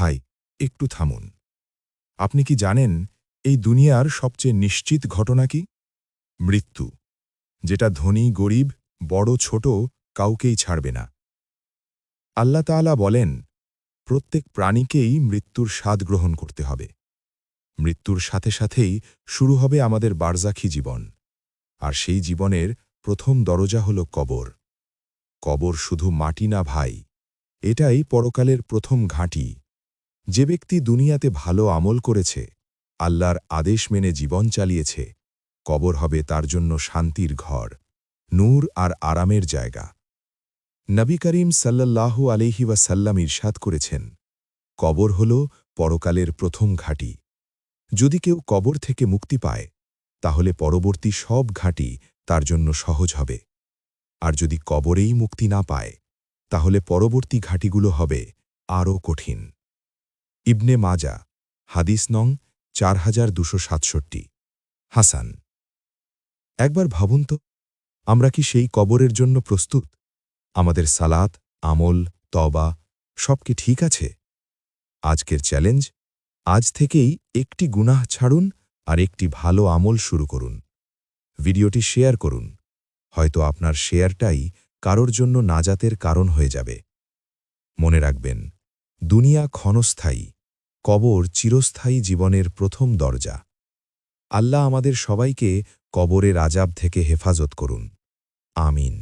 ভাই, একটু থামুন। আপনি কি জানেন এই দুনিয়ার সবচেয়ে নিশ্চিত ঘটনা কি? মৃত্যু, যেটা ধনী গরিব বড় ছোট কাউকেই ছাড়বে না। আল্লাহ তাআলা বলেন, প্রত্যেক প্রাণীকেই মৃত্যুর স্বাদ গ্রহণ করতে হবে। মৃত্যুর সাথে সাথেই শুরু হবে আমাদের বারজাখী জীবন, আর সেই জীবনের প্রথম দরজা হল কবর। কবর শুধু মাটি না ভাই, এটাই পরকালের প্রথম ঘাঁটি। যে ব্যক্তি দুনিয়াতে ভালো আমল করেছে, আল্লাহর আদেশ মেনে জীবন চালিয়েছে, কবর হবে তার জন্য শান্তির ঘর, নূর আর আরামের জায়গা। নবী করিম সাল্লাল্লাহু আলাইহি ওয়াসাল্লাম ইরশাদ করেছেন, কবর হল পরকালের প্রথম ঘাঁটি। যদি কেউ কবর থেকে মুক্তি পায়, তাহলে পরবর্তী সব ঘাঁটি তার জন্য সহজ হবে। আর যদি কবরেই মুক্তি না পায়, তাহলে পরবর্তী ঘাঁটিগুলো হবে আরও কঠিন। ইবনে মাজা, হাদিস নং 4267। হাসান। একবার ভাবুন তো, আমরা কি সেই কবরের জন্য প্রস্তুত? আমাদের সালাত, আমল, তওবা সব কি ঠিক আছে? আজকের চ্যালেঞ্জ, আজ থেকেই একটি গুনাহ ছাড়ুন আর একটি ভালো আমল শুরু করুন। ভিডিওটি শেয়ার করুন, হয়তো আপনার শেয়ারটাই কারোর জন্য নাজাতের কারণ হয়ে যাবে। মনে রাখবেন, দুনিয়া ক্ষণস্থায়ী, কবর চিরস্থায়ী জীবনের প্রথম দরজা। আল্লাহ আমাদের সবাইকে কবরের আযাব থেকে হেফাজত করুন। আমিন।